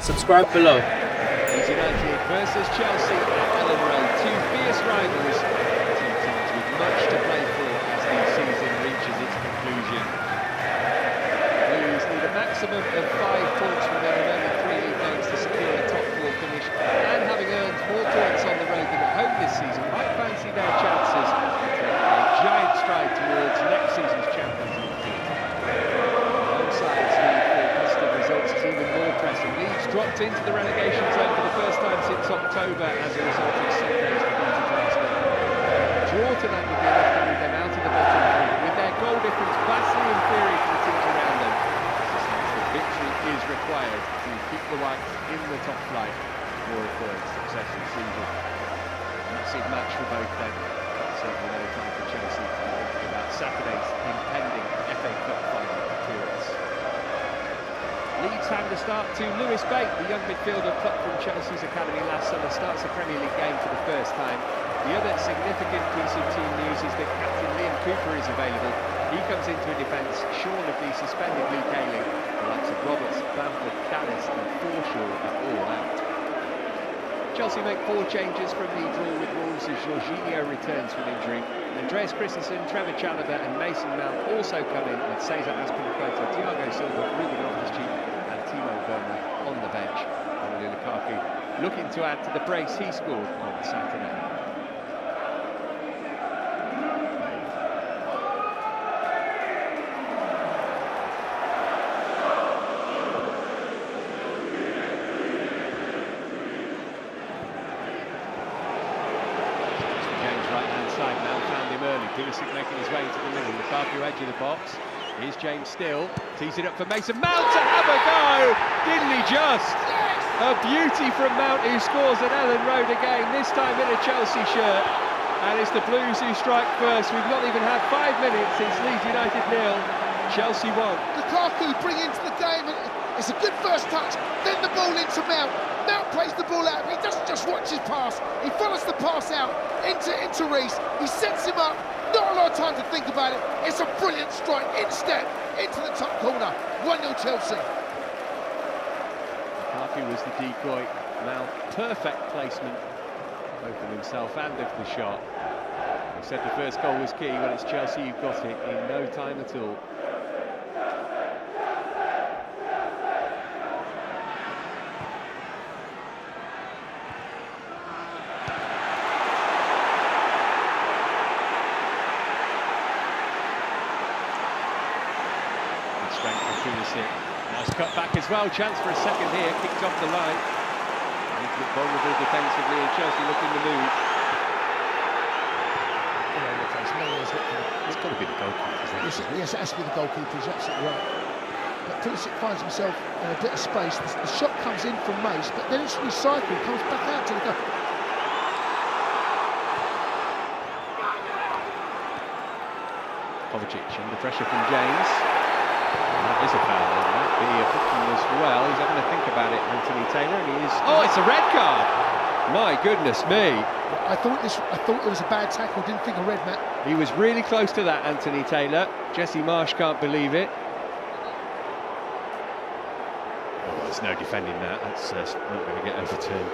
Subscribe below. Leeds United versus Chelsea at Elland Road. Two fierce rivals, two teams with much to play for as the season reaches its conclusion. Blues need a maximum of 5 points from their remaining 3 league games to secure a top 4 finish, and having earned more points on the road than at home this season, might fancy their chances of taking a giant stride towards next season's Champions League title. Both sides need for positive results is even more pressing. Leeds dropped into the relegation zone for the first time since October as a result of Sunday's defeat to Arsenal. Draw tonight would be enough to move them out of the bottom 3, with their goal difference vastly inferior to the teams around them. Victory is required to keep the Whites in the top flight for a third successive season. Massive match for both them. Certainly no time for Chelsea thinking about Saturday's impending FA Cup final appearance. Leeds hand a start to Lewis Bate, the young midfielder plucked from Chelsea's academy last summer, starts a Premier League game for the first time. The other significant piece of team news is that captain Liam Cooper is available. He comes into a defence shorn of the suspended Luke Ayling. The likes of Roberts, Bamford, Callis and Forshaw are all out. Chelsea make 4 changes from the draw with Wolves as Jorginho returns from injury. Andreas Christensen, Trevor Chalobah and Mason Mount also come in with Cesar Azpilicueta, Thiago Silva, Ruben Loftus-Cheek and Timo Werner on the bench. Romelu Lukaku looking to add to the brace he scored on Saturday. Pulisic making his way into the middle. Lukaku edge of the box. Here's James Still. Tees it up for Mason Mount to have a go! Didn't he just? A beauty from Mount, who scores at Elland Road again, this time in a Chelsea shirt. And it's the Blues who strike first. We've not even had 5 minutes since Leeds United 0, Chelsea 1. Lukaku bring into the game. It's a good first touch. Then the ball into Mount. Mount plays the ball out. He doesn't just watch his pass. He follows the pass out into Reece. He sets him up. Not a lot of time to think about it. It's a brilliant strike, in step, into the top corner. 1-0 Chelsea. Lukaku was the decoy. Mount, perfect placement, both of himself and of the shot. I said the first goal was key. Well, it's Chelsea who've got it in no time at all. Nice cut back as well, chance for a second here, kicked off the line. Vulnerable defensively and Chelsea looking the move. It's got to be the goalkeeper, isn't it? Yes, it has to be the goalkeeper, he's absolutely right. But Pulisic finds himself in a bit of space. The shot comes in from Mace, but then it's recycled, comes back out to the goal. Pulisic under pressure from James. That is a foul, that might be a booking as well. He's having to think about it, Anthony Taylor, and he is... Oh, it's a red card! My goodness me! I thought it was a bad tackle, didn't think a red, Matt. He was really close to that, Anthony Taylor. Jesse Marsh can't believe it. Oh, there's no defending that. That's not going to get overturned.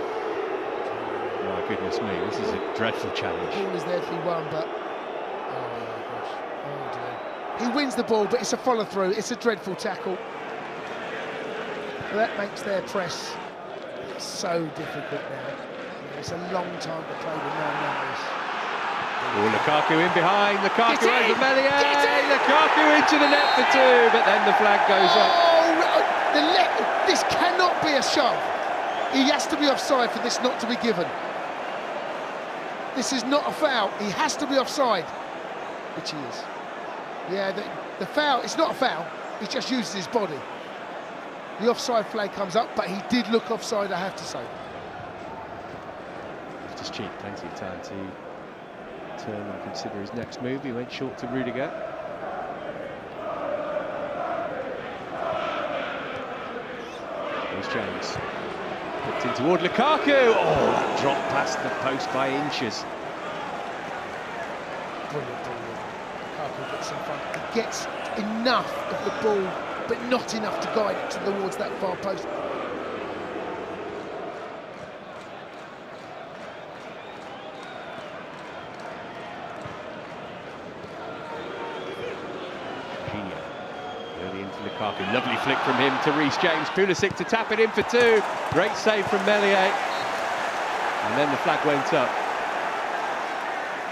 My goodness me, this is a dreadful challenge. The ball is there to be won, but... He wins the ball, but it's a follow-through. It's a dreadful tackle. That makes their press so difficult now. It's a long time to play with no numbers. Oh, Lukaku in behind. Lukaku over Melier. Lukaku into the net for 2, but then the flag goes up. Oh, this cannot be a shove. He has to be offside for this not to be given. This is not a foul. He has to be offside, which he is. Yeah, the foul, it's not a foul, he just uses his body. The offside flag comes up, but he did look offside, I have to say. Just cheap, plenty of time to turn and consider his next move. He went short to Rudiger. Here's James. Put in toward Lukaku. Oh, that dropped past the post by inches. Brilliant. Lukaku gets in front. He gets enough of the ball, but not enough to guide it towards that far post. Lukaku, lovely flick from him to Reece James. Pulisic to tap it in for two. Great save from Meslier. And then the flag went up.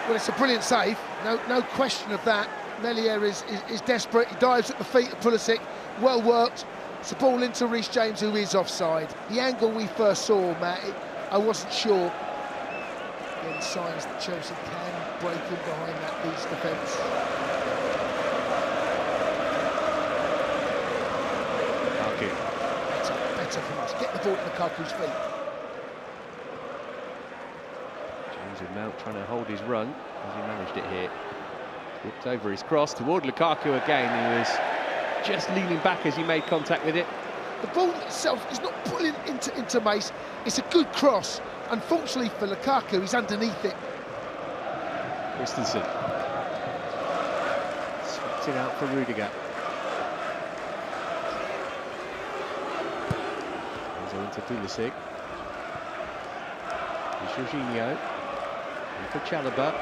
Well, it's a brilliant save, no question of that. Meslier is desperate, he dives at the feet of Pulisic, well worked. It's a ball into Reece James, who is offside. The angle we first saw, Matt, I wasn't sure. Again, signs that Chelsea can break in behind that Leeds defence. Better from us, get the ball at Lukaku's feet. James and Mount trying to hold his run as he managed it here. Whipped over his cross toward Lukaku again. He was just leaning back as he made contact with it. The ball itself is not pulling into Mace. It's a good cross. Unfortunately for Lukaku, he's underneath it. Christensen swept it out for Rudiger. Goes into Pulisic. Jorginho. And for Chalobah.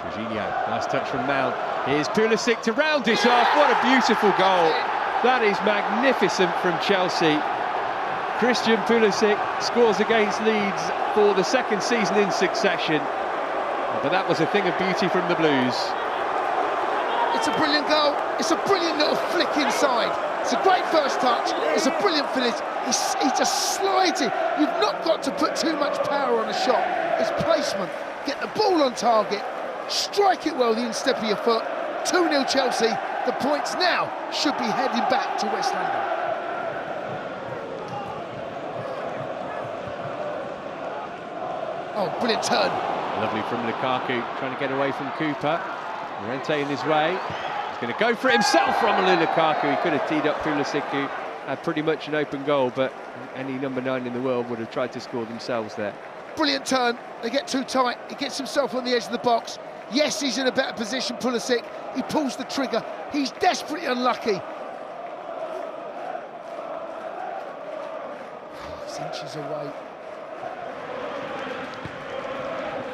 Jorginho, nice touch from Mount. Here's Pulisic to round it off. What a beautiful goal. That is magnificent from Chelsea. Christian Pulisic scores against Leeds for the second season in succession. But that was a thing of beauty from the Blues. It's a brilliant goal. It's a brilliant little flick inside. It's a great first touch. It's a brilliant finish. He just slides it. You've not got to put too much power on a shot. It's placement. Get the ball on target. Strike it well with the instep of your foot. 2-0 Chelsea. The points now should be heading back to West London. Oh, brilliant turn. Lovely from Lukaku, trying to get away from Cooper. Llorente in his way. He's going to go for it himself, Romelu Lukaku. He could have teed up Pulisic, who had pretty much an open goal, but any number 9 in the world would have tried to score themselves there. Brilliant turn. They get too tight. He gets himself on the edge of the box. Yes, he's in a better position, Pulisic. He pulls the trigger. He's desperately unlucky. He's inches away.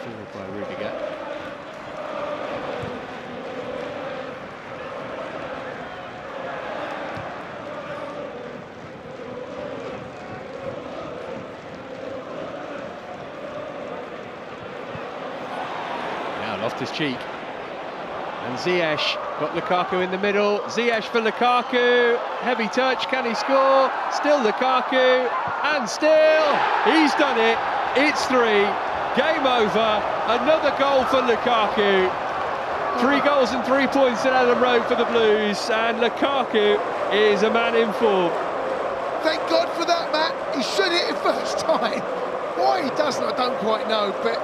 Forward by Rudiger. Loftus-Cheek and Ziyech got Lukaku in the middle. Ziyech for Lukaku, heavy touch, can he score? Still Lukaku, and still he's done it. It's 3, game over. Another goal for Lukaku. 3 goals and 3 points at Elland Road for the Blues, and Lukaku is a man in form. Thank God for that, Matt. He should hit it first time. Why he doesn't, I don't quite know, but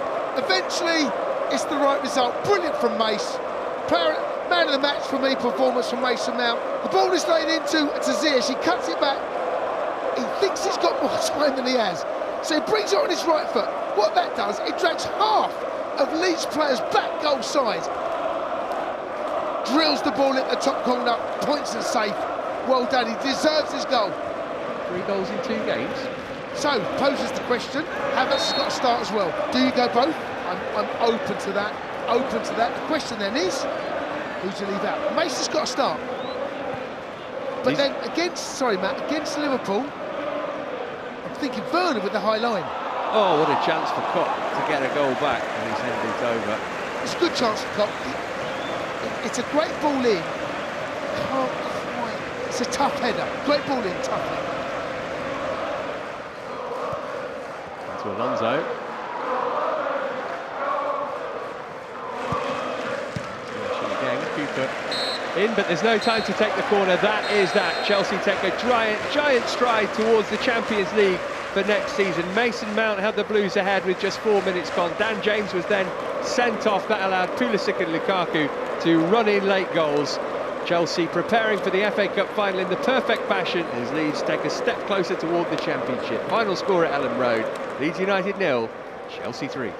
eventually it's the right result. Brilliant from Mace. Man of the match for me, performance from Mason Mount. The ball is laid into Ziyech. He cuts it back. He thinks he's got more time than he has. So he brings it on his right foot. What that does, it drags half of Leeds players back goal side. Drills the ball at the top corner. Points and safe. Well done. He deserves his goal. 3 goals in 2 games. So, poses the question, Havertz has got to start as well. Do you go both? I'm open to that. Open to that. The question then is, who do you leave out? Mason's got to start. But then against Liverpool, I'm thinking Werner with the high line. Oh, what a chance for Kopp to get a goal back, and he's headed it over. It's a good chance for Kopp. It's a great ball in. Can't quite. It's a tough header. Great ball in, tough header. To Alonso. Cooper in, but there's no time to take the corner. That is that. Chelsea take a giant stride towards the Champions League for next season. Mason Mount had the Blues ahead with just 4 minutes gone. Dan James was then sent off. That allowed Pulisic and Lukaku to run in late goals. Chelsea preparing for the FA Cup final in the perfect fashion as Leeds take a step closer toward the Championship. Final score at Elland Road, Leeds United 0, Chelsea 3.